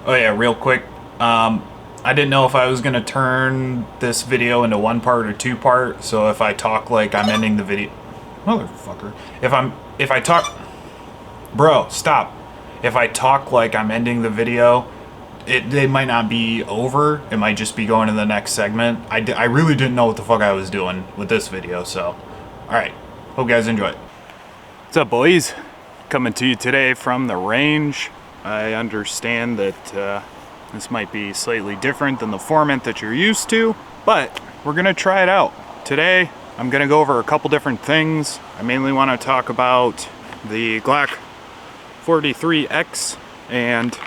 Oh yeah, real quick. I didn't know if I was gonna turn this video into one part or two part, so if I talk like I'm ending the video, motherfucker. If I talk, bro, stop. If I talk like I'm ending the video, they might not be over. It might just be going to the next segment. I really didn't know what the fuck I was doing with this video, so. Alright, hope you guys enjoy it. What's up, boys? Coming to you today from the range. I understand that this might be slightly different than the format that you're used to, but we're gonna try it out. Today, I'm gonna go over a couple different things. I mainly wanna talk about the Glock 43X and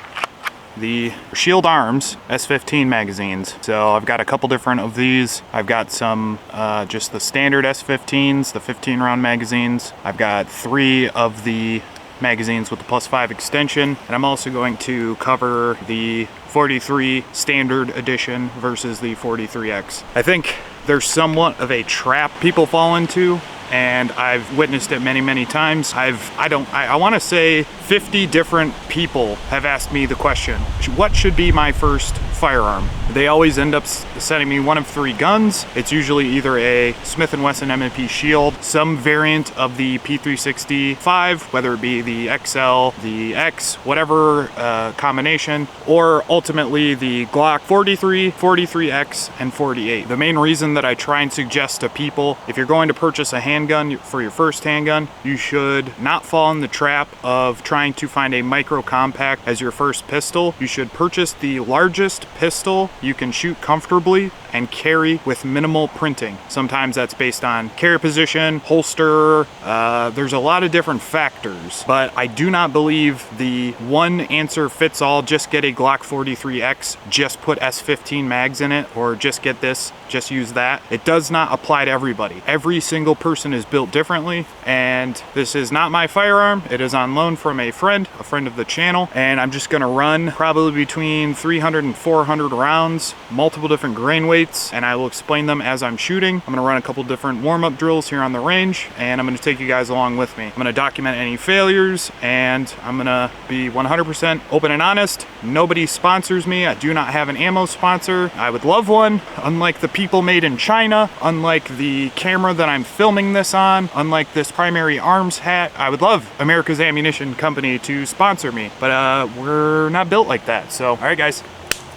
the Shield Arms S15 magazines. So I've got a couple different of these. I've got some just the standard S15s, the 15 round magazines. I've got 3 of the magazines with the +5 extension, and I'm also going to cover the 43 standard edition versus the 43X. I think there's somewhat of a trap people fall into, and I've witnessed it many times. I want to say 50 different people have asked me the question, what should be my first firearm? They always end up sending me one of 3 guns. It's usually either a Smith & Wesson M&P Shield, some variant of the P365, whether it be the XL, the X, whatever combination, or ultimately the Glock 43, 43X, and 48. The main reason that I try and suggest to people, if you're going to purchase a handgun for your first handgun, you should not fall in the trap of trying to find a micro compact as your first pistol. You should purchase the largest pistol you can shoot comfortably and carry with minimal printing. Sometimes that's based on carry position, holster, there's a lot of different factors, but I do not believe the one answer fits all, just get a Glock 43X, just put S15 mags in it, or just get this, just use that. It does not apply to everybody. Every single person is built differently, and this is not my firearm. It is on loan from a friend of the channel, and I'm just gonna run probably between 300 and 400 rounds, multiple different grain weights, and I will explain them as I'm shooting. I'm gonna run a couple different warm-up drills here on the range, and I'm gonna take you guys along with me. I'm gonna document any failures, and I'm gonna be 100% open and honest. Nobody sponsors me. I do not have an ammo sponsor. I would love one, unlike the people made in China, unlike the camera that I'm filming this on, unlike this primary arms hat. I would love America's Ammunition Company to sponsor me, but we're not built like that. So, all right, guys,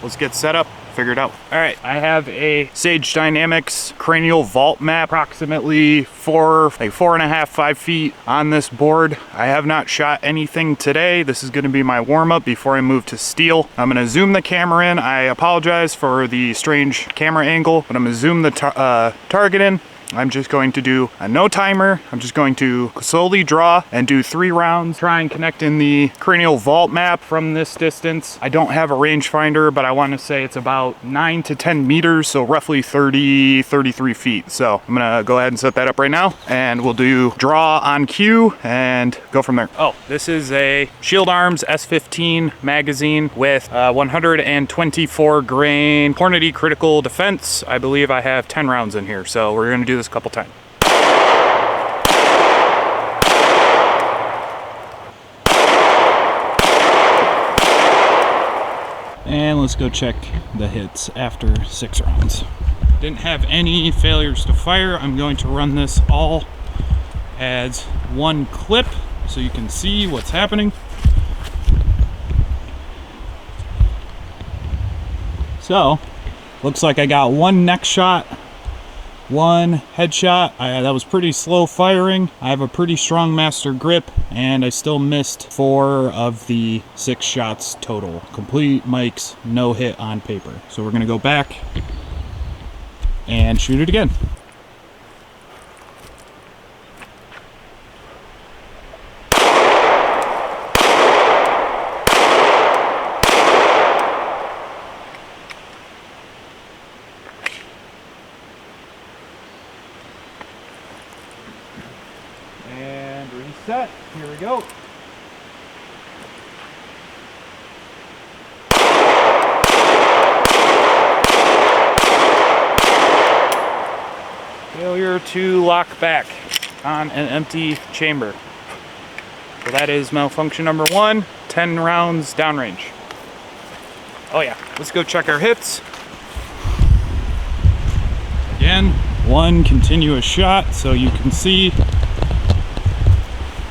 let's get set up, figure it out. All right, I have a Sage Dynamics Cranial Vault map, approximately 4.5, 5 feet on this board. I have not shot anything today. This is gonna be my warm-up before I move to steel. I'm gonna zoom the camera in. I apologize for the strange camera angle, but I'm gonna zoom the target in. I'm just going to do a no timer. I'm just going to slowly draw and do 3 rounds. Try and connect in the Cranial Vault map from this distance. I don't have a rangefinder, but I want to say it's about 9 to 10 meters, so roughly 33 feet. So I'm gonna go ahead and set that up right now, and we'll do draw on cue and go from there. Oh, this is a Shield Arms S15 magazine with 124 grain Hornady Critical Defense. I believe I have 10 rounds in here, so we're gonna do this a couple times. And let's go check the hits after 6 rounds. Didn't have any failures to fire. I'm going to run this all as one clip so you can see what's happening. So, looks like I got 1 neck shot, 1 headshot. That was pretty slow firing. I have a pretty strong master grip, and I still missed 4 of the 6 shots total. Complete mics, no hit on paper. So we're gonna go back and shoot it again. And reset. Here we go. Failure to lock back on an empty chamber. So that is malfunction number 1, 10 rounds downrange. Oh yeah, let's go check our hits. Again, one continuous shot, so you can see,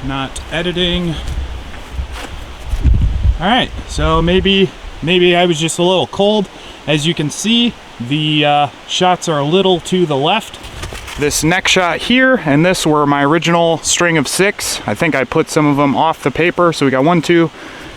not editing. All right, so maybe I was just a little cold. As you can see, the shots are a little to the left. This next shot here and this were my original string of 6. I think I put some of them off the paper. So we got 1, 2,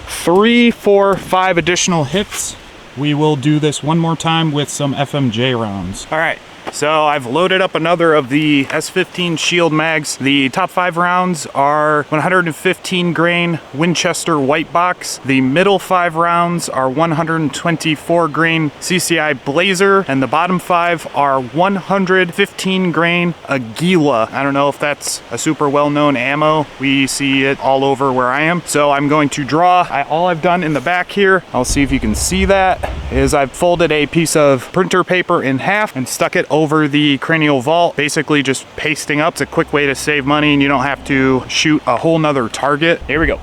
3, 4, 5 additional hits. We will do this one more time with some FMJ rounds. All right. So I've loaded up another of the S15 Shield mags. The top 5 rounds are 115 grain Winchester white box. The middle 5 rounds are 124 grain CCI Blazer, and the bottom 5 are 115 grain Aguila. I don't know if that's a super well-known ammo. We see it all over where I am. So I'm going to draw. All I've done in the back here, I'll see if you can see that, is I've folded a piece of printer paper in half and stuck it over the Cranial Vault, basically just pasting up. It's a quick way to save money and you don't have to shoot a whole nother target. Here we go.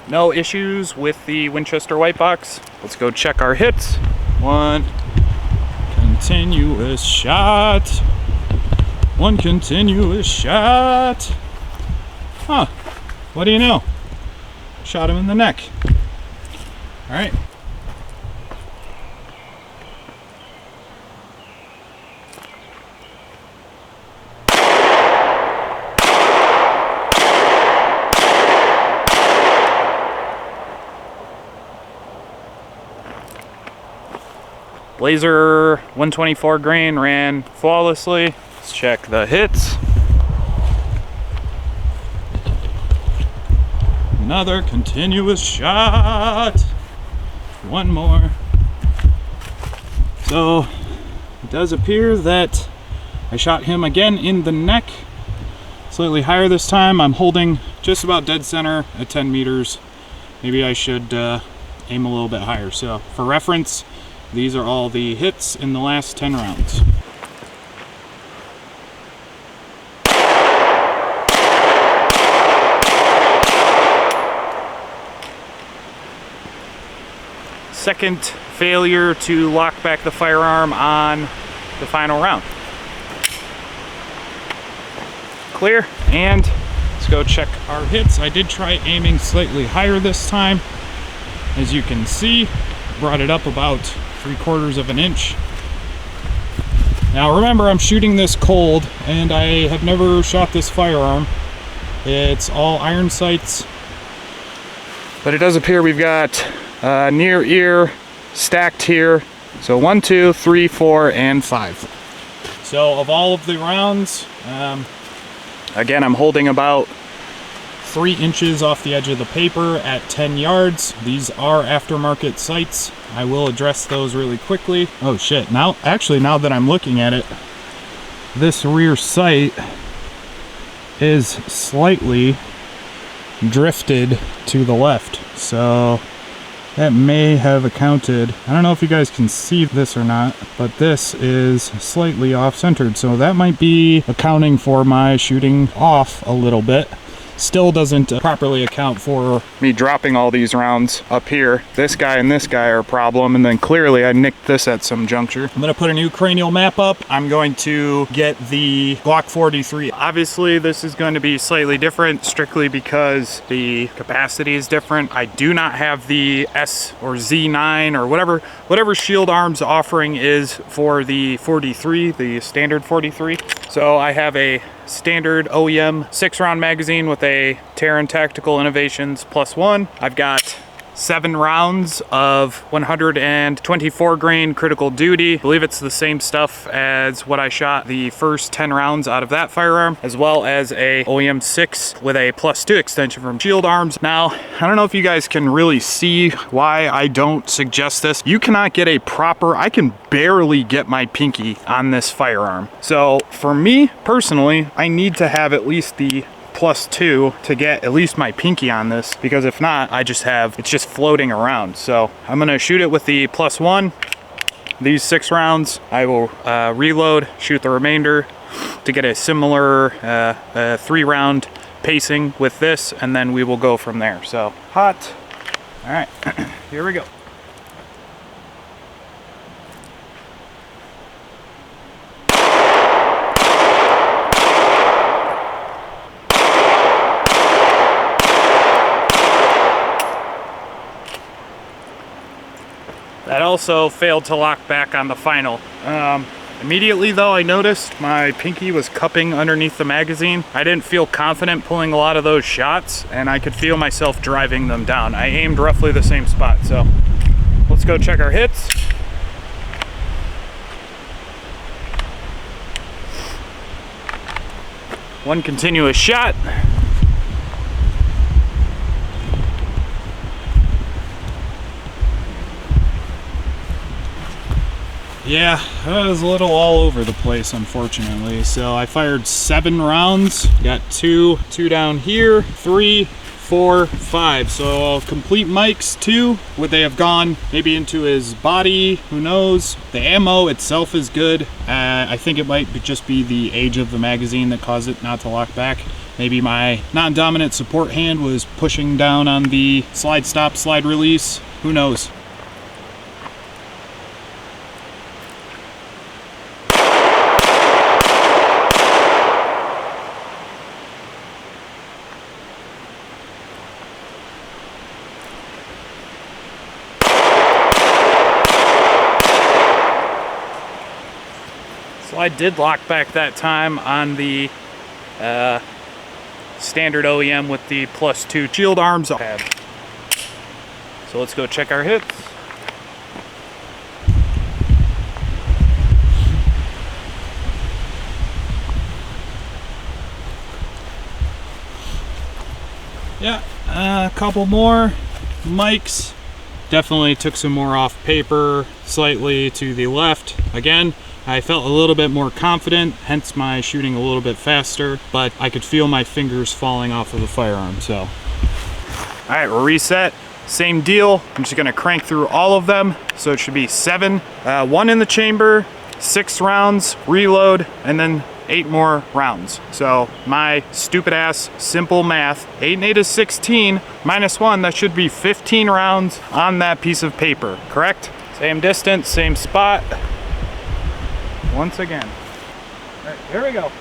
No issues with the Winchester white box. Let's go check our hits. One continuous shot. One continuous shot. Huh. What do you know? Shot him in the neck. All right. Blazer 124 grain ran flawlessly. Let's check the hits. Another continuous shot. One more. So it does appear that I shot him again in the neck. Slightly higher this time. I'm holding just about dead center at 10 meters. Maybe I should aim a little bit higher. So for reference, these are all the hits in the last 10 rounds. Second failure to lock back the firearm on the final round. Clear, and let's go check our hits. I did try aiming slightly higher this time. As you can see, brought it up about 3/4 of an inch. Now remember, I'm shooting this cold and I have never shot this firearm. It's all iron sights. But it does appear we've got near ear stacked here. So 1, 2, 3, 4, and 5. So of all of the rounds, again, I'm holding about 3 inches off the edge of the paper at 10 yards. These are aftermarket sights. I will address those really quickly. Oh shit, now that I'm looking at it, this rear sight is slightly drifted to the left. So that may have accounted, I don't know if you guys can see this or not, but this is slightly off-centered. So that might be accounting for my shooting off a little bit. Still doesn't properly account for me dropping all these rounds up here. This guy and this guy are a problem, and then clearly I nicked this at some juncture. I'm gonna put a new cranial map up. I'm going to get the Glock 43. Obviously this is going to be slightly different strictly because the capacity is different. I do not have the S or Z9 or whatever Shield Arms offering is for the 43, the standard 43. So I have a standard OEM 6-round magazine with a Terran Tactical Innovations +1. I've got 7 rounds of 124 grain Critical Duty. I believe it's the same stuff as what I shot the first 10 rounds out of that firearm, as well as a OEM 6 with a +2 extension from Shield Arms. Now, I don't know if you guys can really see why I don't suggest this. You cannot get a proper, I can barely get my pinky on this firearm. So for me personally, I need to have at least the +2 to get at least my pinky on this, because if not, it's just floating around. So I'm gonna shoot it with the +1. These 6 rounds, I will reload, shoot the remainder to get a similar 3-round pacing with this, and then we will go from there. So hot. All right, here we go. That also failed to lock back on the final. Immediately though, I noticed my pinky was cupping underneath the magazine. I didn't feel confident pulling a lot of those shots, and I could feel myself driving them down. I aimed roughly the same spot, so let's go check our hits. One continuous shot. Yeah, it was a little all over the place, unfortunately. So I fired 7 rounds, got two down here, 3, 4, 5. So complete mics, 2. Would they have gone maybe into his body? Who knows? The ammo itself is good. I think it might just be the age of the magazine that caused it not to lock back. Maybe my non-dominant support hand was pushing down on the slide stop, slide release. Who knows? I did lock back that time on the standard OEM with the +2 Shield Arms pad. So let's go check our hits. Yeah, a couple more mics. Definitely took some more off paper, slightly to the left. Again, I felt a little bit more confident, hence my shooting a little bit faster, but I could feel my fingers falling off of the firearm, so. All right, we'll reset. Same deal. I'm just gonna crank through all of them. So it should be 7, 1 in the chamber, 6 rounds, reload, and then 8 more rounds. So my stupid ass simple math, 8 and 8 is 16, -1, that should be 15 rounds on that piece of paper, correct? Same distance, same spot. Once again. All right, here we go.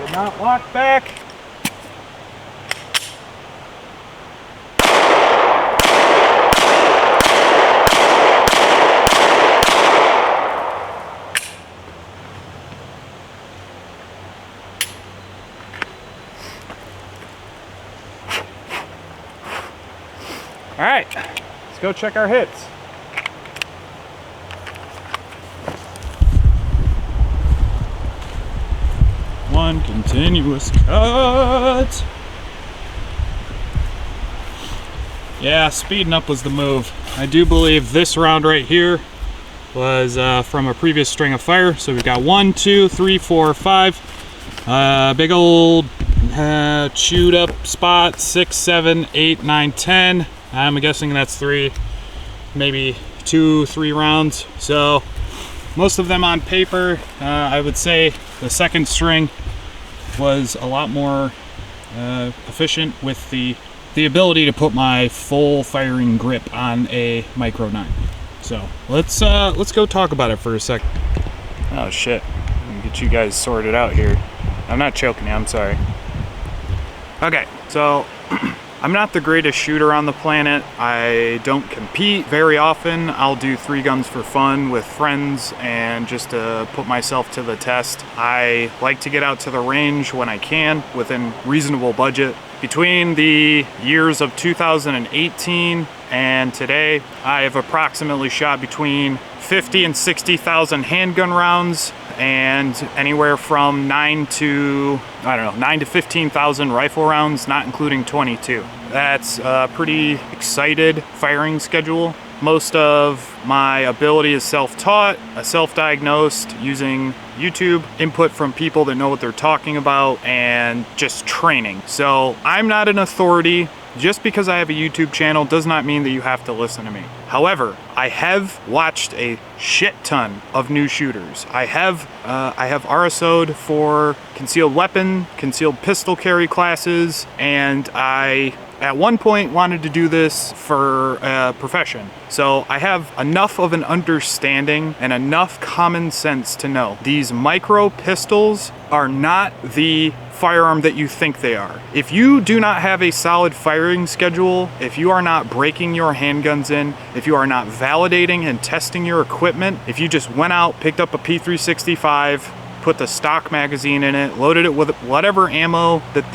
Did not lock back. All right, let's go check our hits. One continuous cut. Yeah, speeding up was the move. I do believe this round right here was from a previous string of fire. So we've got 1, 2, 3, 4, 5. Big old chewed up spot, 6, 7, 8, 9, 10. I'm guessing that's 3, maybe 2, 3 rounds. So most of them on paper. I would say the second string was a lot more efficient with the ability to put my full firing grip on a Micro 9. So let's go talk about it for a sec. Oh shit, let me get you guys sorted out here. I'm not choking you, I'm sorry. Okay, so I'm not the greatest shooter on the planet. I don't compete very often. I'll do 3 guns for fun with friends and just to put myself to the test. I like to get out to the range when I can within reasonable budget. Between the years of 2018 and today, I have approximately shot between 50 and 60,000 handgun rounds and anywhere from 9 to 15,000 rifle rounds, not including 22. That's a pretty excited firing schedule. Most of my ability is self-taught, self-diagnosed using YouTube, input from people that know what they're talking about, and just training. So I'm not an authority. Just because I have a YouTube channel does not mean that you have to listen to me. However, I have watched a shit ton of new shooters. I have RSO'd for concealed weapon, concealed pistol carry classes, and I at one point wanted to do this for a profession. So I have enough of an understanding and enough common sense to know these micro pistols are not the firearm that you think they are. If you do not have a solid firing schedule, if you are not breaking your handguns in, if you are not validating and testing your equipment, if you just went out, picked up a P365, put the stock magazine in it, loaded it with whatever ammo that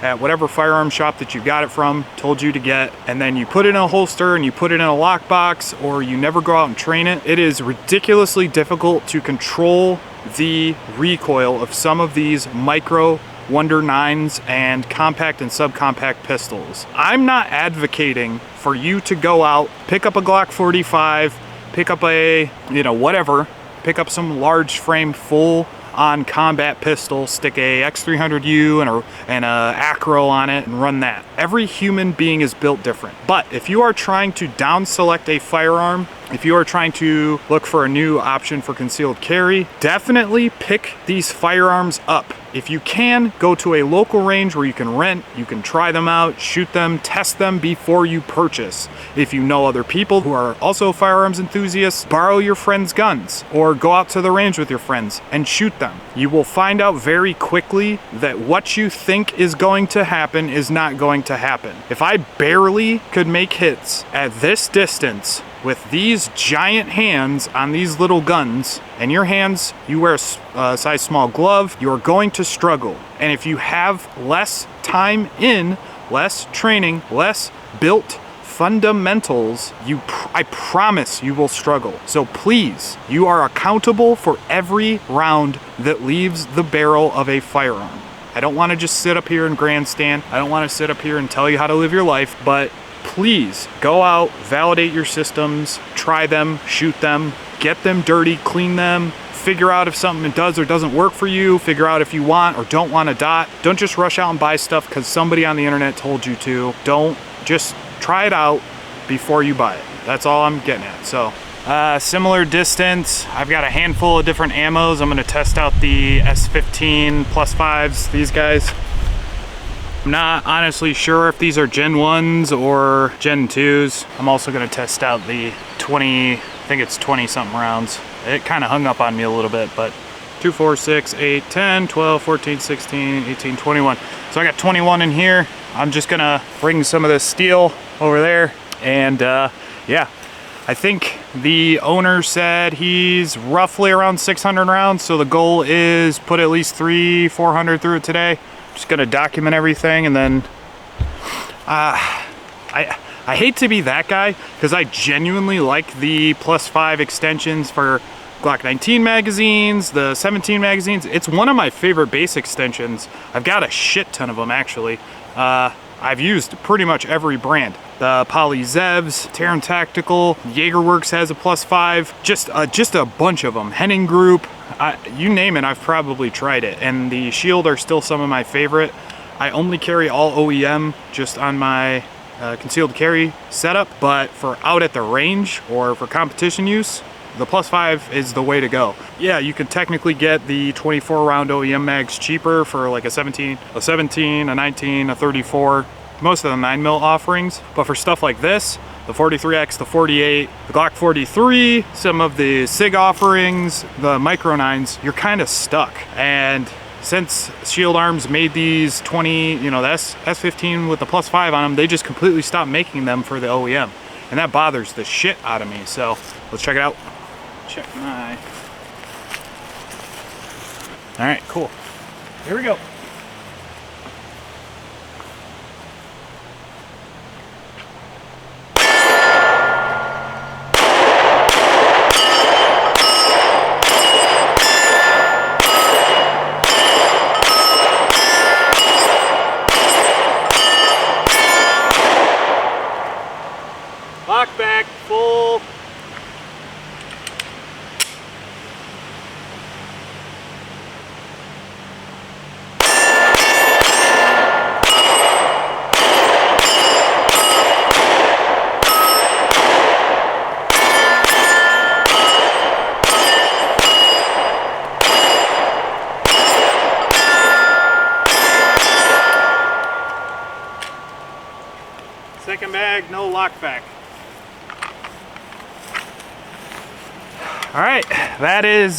at whatever firearm shop that you got it from told you to get, and then you put it in a holster and you put it in a lockbox, or you never go out and train it, it is ridiculously difficult to control the recoil of some of these micro Wonder 9s and compact and subcompact pistols. I'm not advocating for you to go out, pick up a Glock 45, pick up a, whatever, pick up some large frame full on combat pistol, stick a X300U and a acro on it and run that. Every human being is built different. But if you are trying to down select a firearm, if you are trying to look for a new option for concealed carry, definitely pick these firearms up. If you can, go to a local range where you can rent, you can try them out, shoot them, test them before you purchase. If you know other people who are also firearms enthusiasts, borrow your friends' guns or go out to the range with your friends and shoot them. You will find out very quickly that what you think is going to happen is not going to happen. If I barely could make hits at this distance with these giant hands on these little guns, and your hands, you wear a size small glove, you're going to struggle. And if you have less time in, less training, less built fundamentals, I promise you will struggle. So please, you are accountable for every round that leaves the barrel of a firearm. I don't want to just sit up here and grandstand. I don't want to sit up here and tell you how to live your life, but please go out, validate your systems, try them, shoot them, get them dirty, clean them, figure out if something does or doesn't work for you, figure out if you want or don't want a dot. Don't just rush out and buy stuff because somebody on the internet told you to. Don't, just try it out before you buy it. That's all I'm getting at. So similar distance, I've got a handful of different ammos. I'm going to test out the S15 +5s, these guys. I'm not honestly sure if these are Gen 1s or Gen 2s. I'm also going to test out the 20, I think it's 20 something rounds. It kind of hung up on me a little bit, but 2, 4, 6, 8, 10, 12, 14, 16, 18, 21. So I got 21 in here. I'm just going to bring some of this steel over there. And yeah, I think the owner said he's roughly around 600 rounds. So the goal is put at least 300-400 through it today. Just gonna document everything, and then I hate to be that guy because I genuinely like the +5 extensions for Glock 19 magazines, the 17 magazines. It's one of my favorite base extensions. I've got a shit ton of them actually. I've used pretty much every brand. The Poly Zevs, Terran Tactical, JagerWorks has a +5, just a bunch of them. Henning Group, you name it, I've probably tried it. And the Shield are still some of my favorite. I only carry all OEM just on my concealed carry setup, but for out at the range or for competition use, the +5 is the way to go. Yeah, you can technically get the 24 round OEM mags cheaper for like a 17, a 19, a 34, most of the 9mm offerings. But for stuff like this, the 43X, the 48, the Glock 43, some of the SIG offerings, the Micro 9s, you're kind of stuck. And since Shield Arms made these 20, the S15 with the +5 on them, they just completely stopped making them for the OEM. And that bothers the shit out of me. So let's check it out. Check my... All right, cool. Here we go. Lock back, full lock back. All right, that is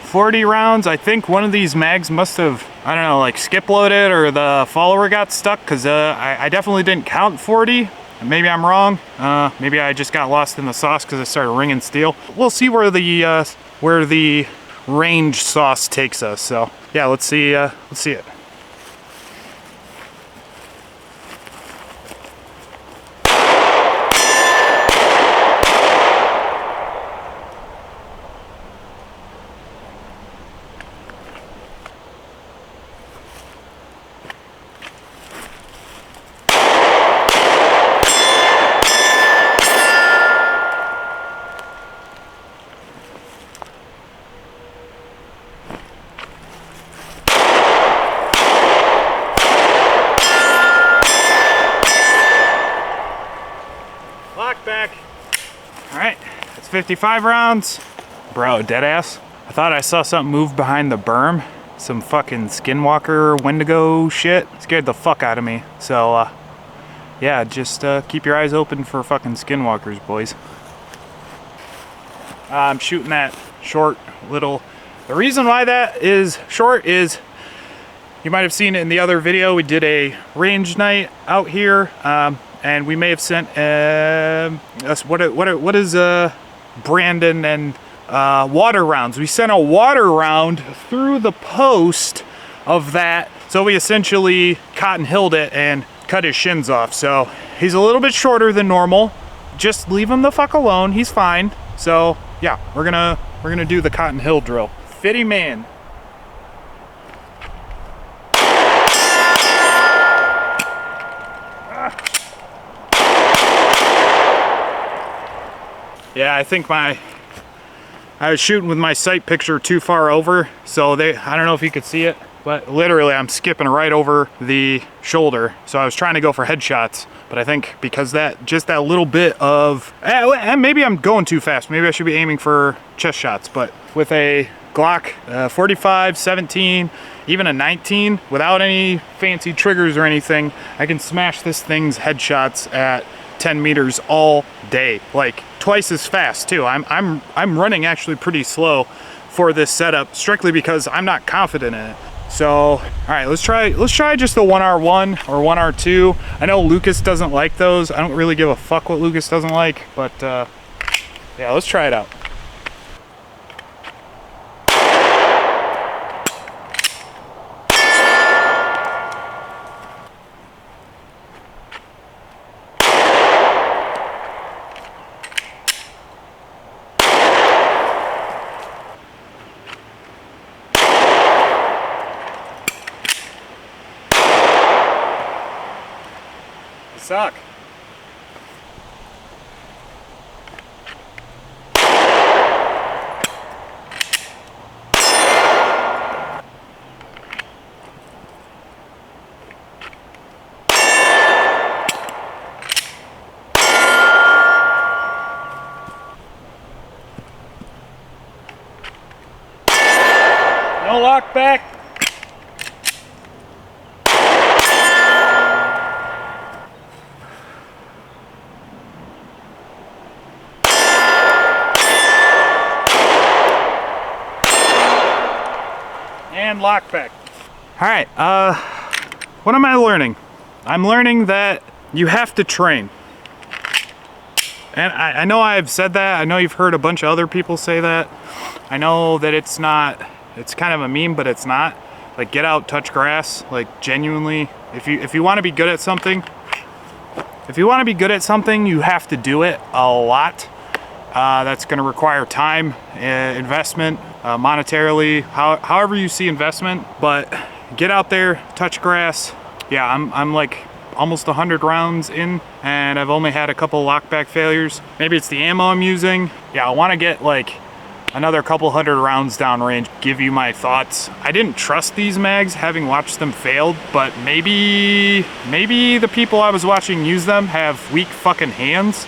40 rounds. I think one of these mags must have, I don't know, like skip loaded or the follower got stuck, because I definitely didn't count 40. Maybe I'm wrong. Maybe I just got lost in the sauce because I started ringing steel. We'll see where the range sauce takes us. So yeah, let's see it. Back. All right, that's 55 rounds. Bro, deadass. I thought I saw something move behind the berm. Some fucking skinwalker Wendigo shit. Scared the fuck out of me. So, yeah, just keep your eyes open for fucking skinwalkers, boys. I'm shooting that short little... The reason why that is short is, you might have seen it in the other video, we did a range night out here. And we may have sent what is Brandon and water rounds. We sent a water round through the post of that, so we essentially cotton hilled it and cut his shins off. So he's a little bit shorter than normal. Just leave him the fuck alone. He's fine. So yeah, we're gonna do the cotton hill drill. Fitty man. Yeah, I think I was shooting with my sight picture too far over, so I don't know if you could see it, but literally I'm skipping right over the shoulder. So I was trying to go for headshots, but I think because just that little bit of, and maybe I'm going too fast. Maybe I should be aiming for chest shots, but with a Glock 45, 17, even a 19, without any fancy triggers or anything, I can smash this thing's headshots at 10 meters all day, like twice as fast too. I'm running actually pretty slow for this setup, strictly because I'm not confident in it. So all right, let's try just the 1R1 or 1R2. I know Lucas doesn't like those. I don't really give a fuck what Lucas doesn't like, but yeah, let's try it out. Suck. No lock back. And lock back. All right, what am I learning? I'm learning that you have to train. And I know I've said that. I know you've heard a bunch of other people say that. I know that it's kind of a meme, but it's not. Like, get out, touch grass. Like, genuinely, if you want to be good at something, you have to do it a lot. That's going to require time, investment, monetarily, however you see investment. But get out there, touch grass. Yeah, I'm like almost 100 rounds in, and I've only had a couple lockback failures. Maybe it's the ammo I'm using. Yeah, I want to get like another couple hundred rounds downrange, give you my thoughts. I didn't trust these mags having watched them failed, but maybe the people I was watching use them have weak fucking hands.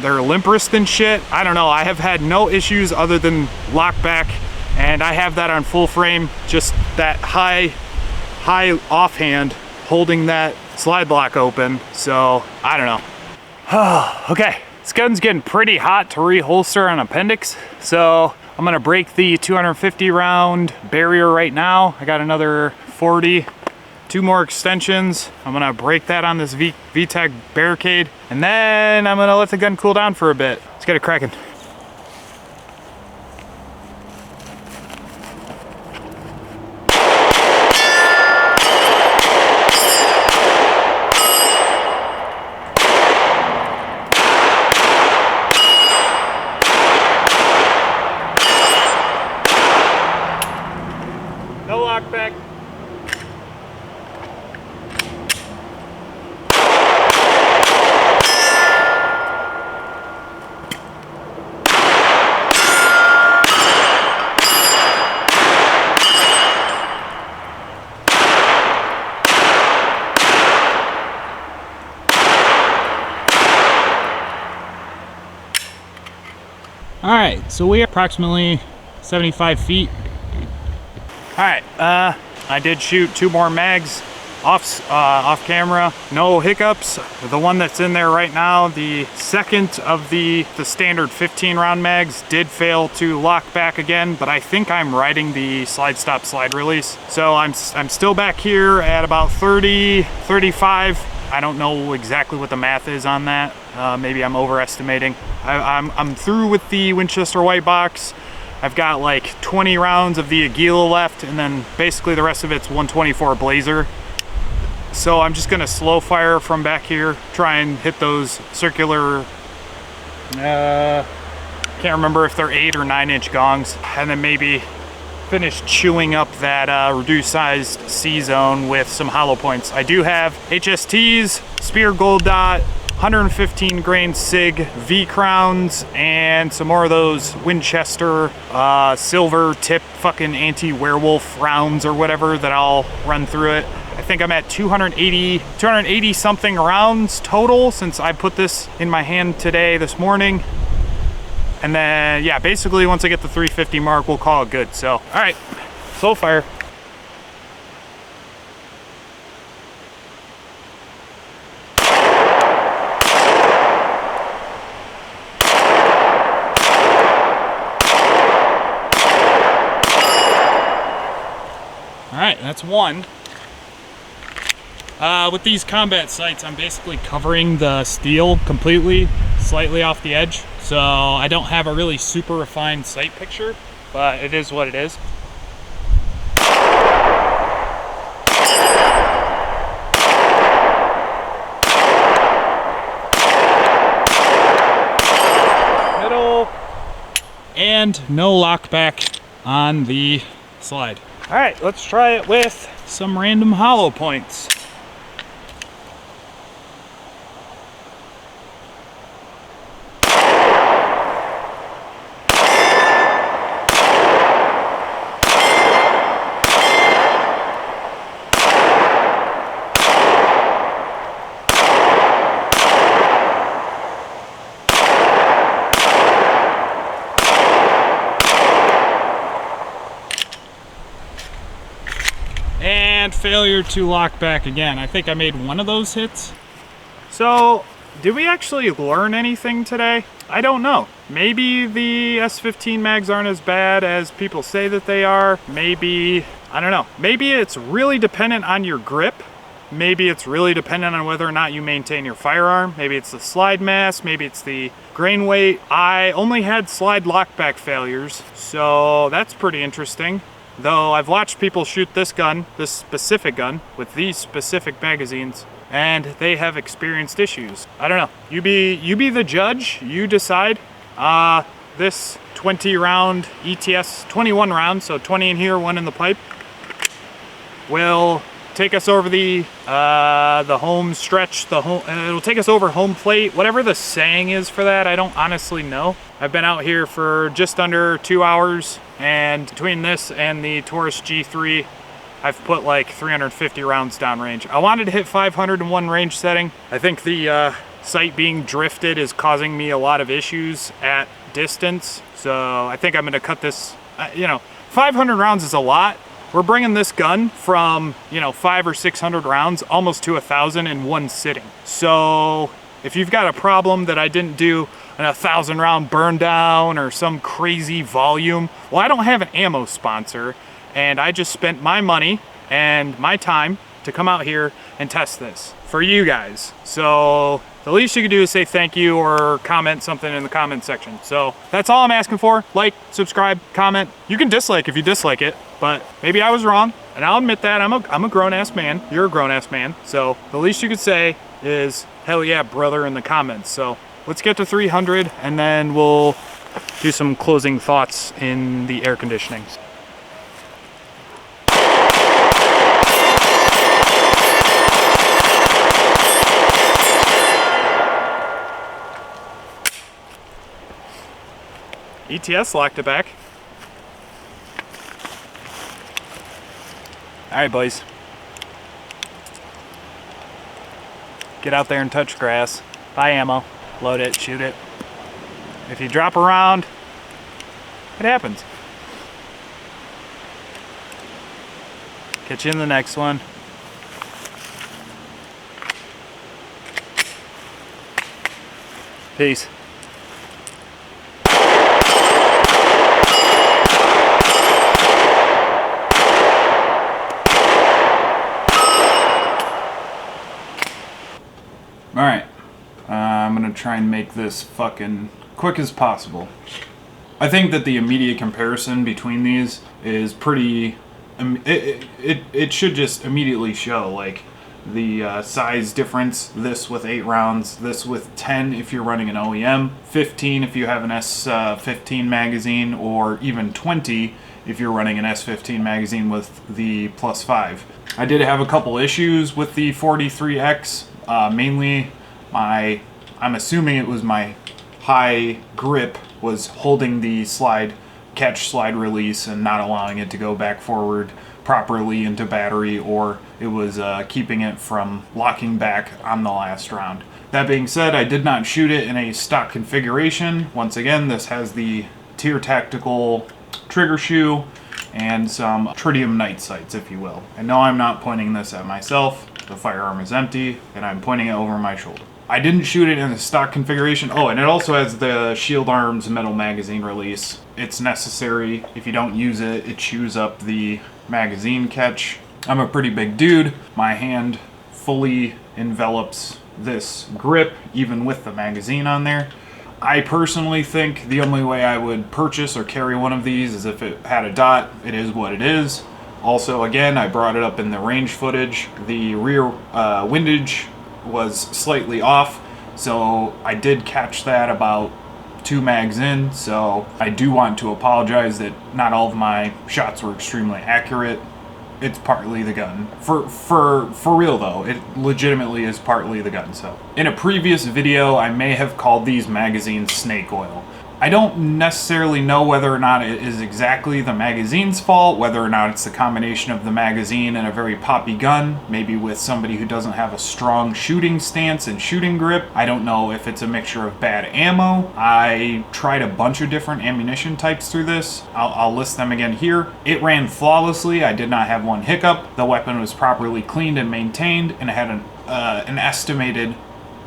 They're limperest and shit. I don't know. I have had no issues other than lockback, and I have that on full frame, just that high offhand holding that slide block open. So I don't know. Okay, this gun's getting pretty hot to reholster on appendix, so I'm gonna break the 250 round barrier right now. I got another 40, 2 more extensions. I'm gonna break that on this VTAC barricade, and then I'm gonna let the gun cool down for a bit. Let's get it cracking. No lockback. All right, so we are approximately 75 feet. All right, I did shoot 2 more mags off camera. No hiccups. The one that's in there right now, the second of the standard 15 round mags, did fail to lock back again, but I think I'm riding the slide stop slide release. So I'm still back here at about 30, 35. I don't know exactly what the math is on that. Maybe I'm overestimating. I'm through with the Winchester white box. I've got like 20 rounds of the Aguila left, and then basically the rest of it's 124 Blazer. So I'm just gonna slow fire from back here, try and hit those circular, can't remember if they're 8 or 9 inch gongs, and then maybe finish chewing up that reduced sized C-zone with some hollow points. I do have HSTs, Spear Gold Dot, 115 grain SIG V crowns, and some more of those Winchester silver tip fucking anti-werewolf rounds or whatever that I'll run through it. I think I'm at 280 something rounds total since I put this in my hand this morning. And then, yeah, basically once I get the 350 mark, we'll call it good. So, all right, slow fire. All right, that's one. With these combat sights, I'm basically covering the steel completely, slightly off the edge. So I don't have a really super refined sight picture, but it is what it is. Middle. And no lockback on the slide. All right, let's try it with some random hollow points. And failure to lock back again. I think I made one of those hits. So, did we actually learn anything today? I don't know. Maybe the S15 mags aren't as bad as people say that they are. Maybe, I don't know. Maybe it's really dependent on your grip. Maybe it's really dependent on whether or not you maintain your firearm. Maybe it's the slide mass, maybe it's the grain weight. I only had slide lockback failures, so that's pretty interesting. Though I've watched people shoot this gun, this specific gun, with these specific magazines, and they have experienced issues. I don't know. You be the judge. You decide. This 20 round ETS, 21 rounds, so 20 in here, 1 in the pipe, will take us over the home stretch. It'll take us over home plate. Whatever the saying is for that, I don't honestly know. I've been out here for just under 2 hours, and between this and the Taurus G3, I've put like 350 rounds downrange. I wanted to hit 501 range setting. I think the sight being drifted is causing me a lot of issues at distance. So I think I'm gonna cut this, 500 rounds is a lot. We're bringing this gun from, 500 or 600 rounds almost to 1,000 in one sitting. So If you've got a problem that I didn't do an 1,000 round burn down or some crazy volume, well, I don't have an ammo sponsor, and I just spent my money and my time to come out here and test this for you guys. So the least you can do is say thank you or comment something in the comment section. So that's all I'm asking for. Like, subscribe, comment. You can dislike if you dislike it, but maybe I was wrong, and I'll admit that. I'm a grown-ass man. You're a grown-ass man. So the least you could say is hell yeah, brother, in the comments. So let's get to 300, and then we'll do some closing thoughts in the air conditioning. ETS locked it back. All right, boys. Get out there and touch grass. Buy ammo. Load it, shoot it. If you drop around, it happens. Catch you in the next one. Peace. Alright, I'm gonna try and make this fucking quick as possible. I think that the immediate comparison between these is pretty... It should just immediately show, like, the size difference. This with 8 rounds, this with 10 if you're running an OEM, 15 if you have an S15 magazine, or even 20 if you're running an S15 magazine with the +5. I did have a couple issues with the 43X. Mainly, I'm assuming it was my high grip was holding the catch slide release and not allowing it to go back forward properly into battery, or it was keeping it from locking back on the last round. That being said, I did not shoot it in a stock configuration. Once again, this has the Tier Tactical trigger shoe and some tritium night sights, if you will. And no, I'm not pointing this at myself. The firearm is empty, and I'm pointing it over my shoulder. I didn't shoot it in the stock configuration. Oh, and it also has the Shield Arms metal magazine release. It's necessary. If you don't use it, it chews up the magazine catch. I'm a pretty big dude. My hand fully envelops this grip, even with the magazine on there. I personally think the only way I would purchase or carry one of these is if it had a dot. It is what it is. Also, again, I brought it up in the range footage. The rear windage was slightly off, so I did catch that about 2 mags in, so I do want to apologize that not all of my shots were extremely accurate. It's partly the gun. For real though, it legitimately is partly the gun. So in a previous video, I may have called these magazines snake oil. I don't necessarily know whether or not it is exactly the magazine's fault, whether or not it's the combination of the magazine and a very poppy gun, maybe with somebody who doesn't have a strong shooting stance and shooting grip. I don't know if it's a mixture of bad ammo. I tried a bunch of different ammunition types through this. I'll list them again here. It ran flawlessly. I did not have one hiccup. The weapon was properly cleaned and maintained, and it had an estimated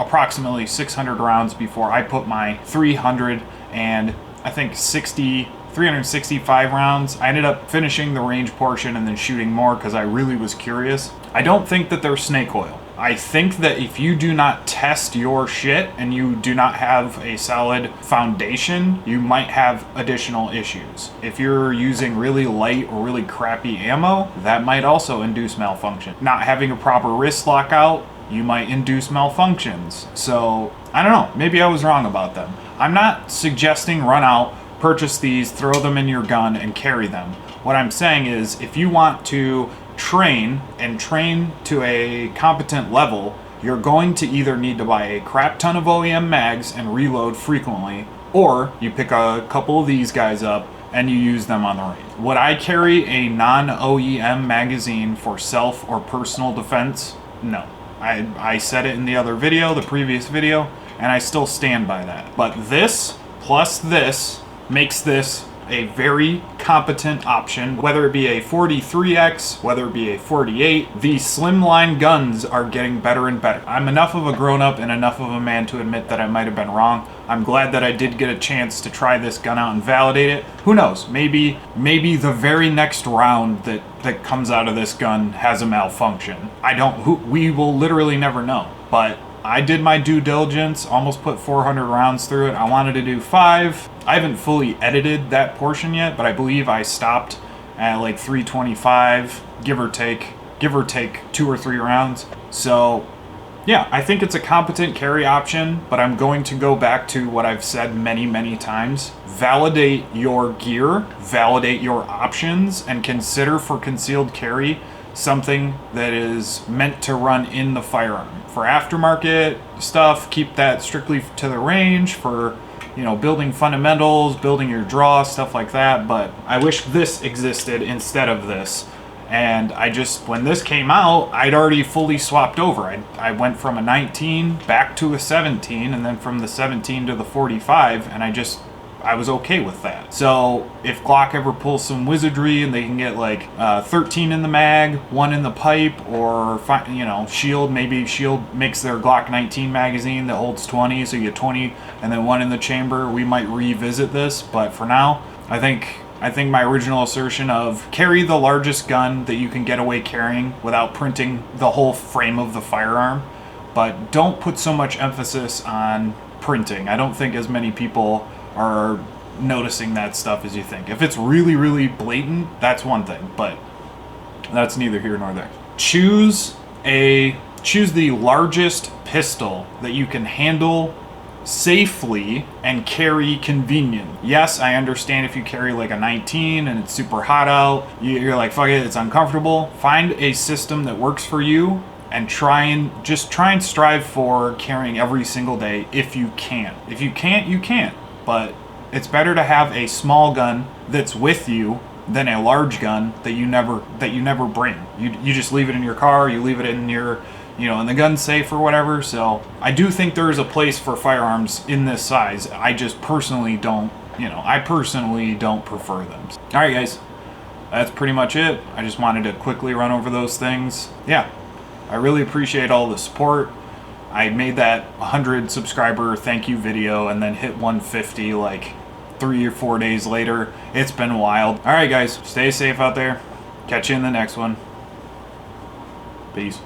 approximately 600 rounds before I put my 300 and I think 365 rounds. I ended up finishing the range portion and then shooting more because I really was curious. I don't think that they're snake oil. I think that if you do not test your shit and you do not have a solid foundation, you might have additional issues. If you're using really light or really crappy ammo, that might also induce malfunction. Not having a proper wrist lockout, you might induce malfunctions. So, I don't know, maybe I was wrong about them. I'm not suggesting run out, purchase these, throw them in your gun, and carry them. What I'm saying is, if you want to train to a competent level, you're going to either need to buy a crap ton of OEM mags and reload frequently, or you pick a couple of these guys up and you use them on the range. Would I carry a non-OEM magazine for self or personal defense? No. I said it in the other video, the previous video, and I still stand by that. But this plus this makes this a very competent option, whether it be a 43X, whether it be a 48. These slimline guns are getting better and better. I'm enough of a grown-up and enough of a man to admit that I might have been wrong. I'm glad that I did get a chance to try this gun out and validate it. Who knows? Maybe the very next round that comes out of this gun has a malfunction. We will literally never know. But I did my due diligence, almost put 400 rounds through it. I wanted to do 5. I haven't fully edited that portion yet, but I believe I stopped at like 325, give or take 2 or 3 rounds. So yeah, I think it's a competent carry option, but I'm going to go back to what I've said many, many times. Validate your gear, validate your options, and consider for concealed carry something that is meant to run in the firearm. For aftermarket stuff, keep that strictly to the range. For, building fundamentals, building your draw, stuff like that. But I wish this existed instead of this. And when this came out, I'd already fully swapped over. I went from a 19 back to a 17, and then from the 17 to the 45, and I was okay with that. So if Glock ever pulls some wizardry and they can get like 13 in the mag, 1 in the pipe, or Shield, maybe Shield makes their Glock 19 magazine that holds 20, so you get 20 and then 1 in the chamber, we might revisit this. But for now, I think my original assertion of carry the largest gun that you can get away carrying without printing the whole frame of the firearm, but don't put so much emphasis on printing. I don't think as many people are noticing that stuff as you think. If it's really, really blatant, that's one thing, but that's neither here nor there. Choose the largest pistol that you can handle safely and carry convenient. Yes, I understand if you carry like a 19 and it's super hot out, you're like, fuck it, it's uncomfortable. Find a system that works for you and try and strive for carrying every single day if you can. If you can't, you can't. But it's better to have a small gun that's with you than a large gun that you never bring. You just leave it in your car, you leave it in your in the gun safe or whatever. So I do think there is a place for firearms in this size. I just personally don't, prefer them. All right, guys, that's pretty much it. I just wanted to quickly run over those things. Yeah, I really appreciate all the support. I made that 100 subscriber thank you video and then hit 150 like 3 or 4 days later. It's been wild. All right, guys, stay safe out there. Catch you in the next one. Peace.